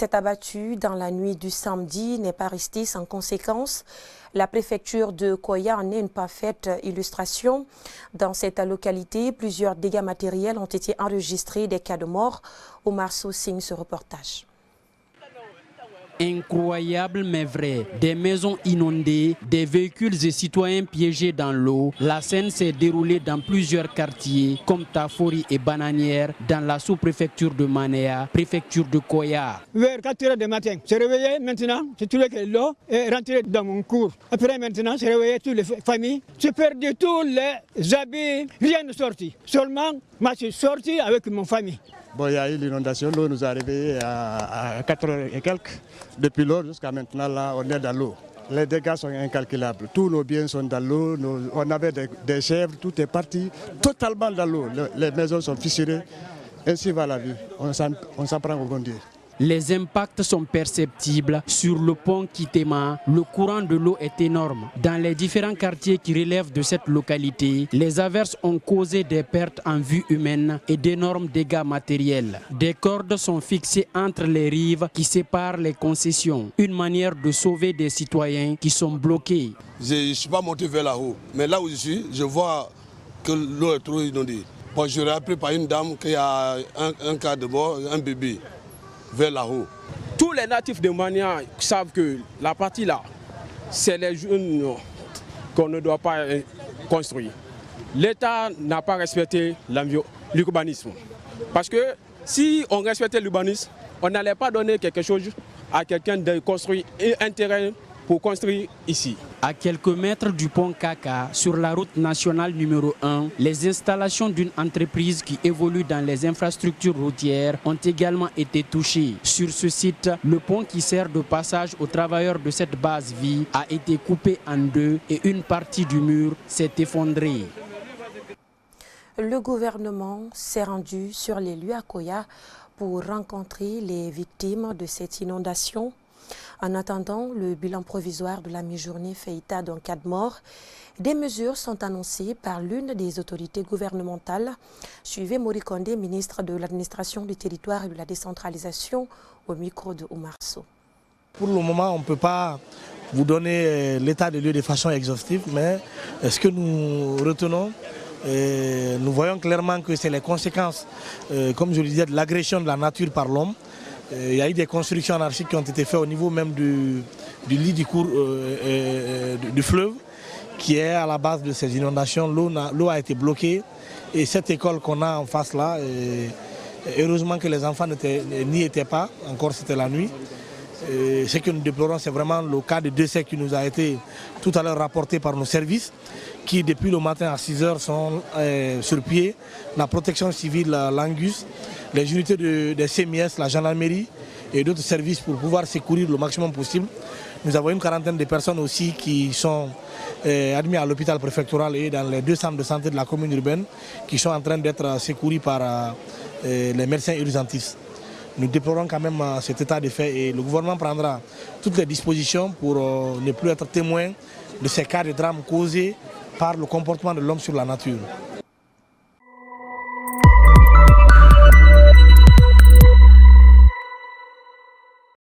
s'est abattu dans la nuit du samedi n'est pas resté sans conséquence. La préfecture de Koya en est une parfaite illustration. Dans cette localité, plusieurs dégâts matériels ont été enregistrés, des cas de mort. Omar Sow signe ce reportage. Incroyable mais vrai, des maisons inondées, des véhicules et citoyens piégés dans l'eau. La scène s'est déroulée dans plusieurs quartiers comme Tafori et Bananière dans la sous-préfecture de Manéa, préfecture de Koya. Vers 4 heures du matin, je suis réveillé maintenant, j'ai trouvé que l'eau est rentrée dans mon cours. Après maintenant, j'ai réveillé toutes les familles. J'ai perdu tous les habits, rien ne sorti. Seulement, moi je suis sorti avec mon famille. Bon, il y a eu l'inondation, l'eau nous a réveillés à 4 heures et quelques. Depuis lors jusqu'à maintenant, là, on est dans l'eau. Les dégâts sont incalculables. Tous nos biens sont dans l'eau. On avait des chèvres, tout est parti totalement dans l'eau. Les maisons sont fissurées. Ainsi va la vie. On s'en prend au bon Dieu. Les impacts sont perceptibles sur le pont Kitema. Le courant de l'eau est énorme. Dans les différents quartiers qui relèvent de cette localité, les averses ont causé des pertes en vie humaine et d'énormes dégâts matériels. Des cordes sont fixées entre les rives qui séparent les concessions. Une manière de sauver des citoyens qui sont bloqués. Je ne suis pas monté vers là-haut, mais là où je suis, je vois que l'eau est trop inondée. Bon, je l'ai appris par une dame qu'il y a un cas de mort, un bébé. Vers là-haut. Tous les natifs de Mania savent que la partie là, c'est les jeunes qu'on ne doit pas construire. L'État n'a pas respecté l'urbanisme. Parce que si on respectait l'urbanisme, on n'allait pas donner quelque chose à quelqu'un de construire un terrain pour construire ici. À quelques mètres du pont Kaka, sur la route nationale numéro 1, les installations d'une entreprise qui évolue dans les infrastructures routières ont également été touchées. Sur ce site, le pont qui sert de passage aux travailleurs de cette base vie a été coupé en deux et une partie du mur s'est effondrée. Le gouvernement s'est rendu sur les lieux à Koya pour rencontrer les victimes de cette inondation. En attendant le bilan provisoire de la mi-journée fait état d'un cas de mort, des mesures sont annoncées par l'une des autorités gouvernementales. Suivez Morikonde, ministre de l'administration du territoire et de la décentralisation, au micro de Omar Sow. Pour le moment, on ne peut pas vous donner l'état des lieux de façon exhaustive, mais ce que nous retenons, nous voyons clairement que c'est les conséquences, comme je le disais, de l'agression de la nature par l'homme. Il y a eu des constructions anarchiques qui ont été faites au niveau même du lit du cours du fleuve, qui est à la base de ces inondations. L'eau a été bloquée et cette école qu'on a en face là, heureusement que les enfants n'y étaient pas, encore c'était la nuit. Ce que nous déplorons, c'est vraiment le cas de décès qui nous a été tout à l'heure rapporté par nos services, qui depuis le matin à 6 h sont sur pied. La protection civile, l'Angus, les unités des CMS, la gendarmerie et d'autres services pour pouvoir secourir le maximum possible. Nous avons une quarantaine de personnes aussi qui sont admises à l'hôpital préfectoral et dans les 2 centres de santé de la commune urbaine qui sont en train d'être secouris par les médecins urgentistes. Nous déplorons quand même cet état de fait et le gouvernement prendra toutes les dispositions pour ne plus être témoin de ces cas de drame causés par le comportement de l'homme sur la nature.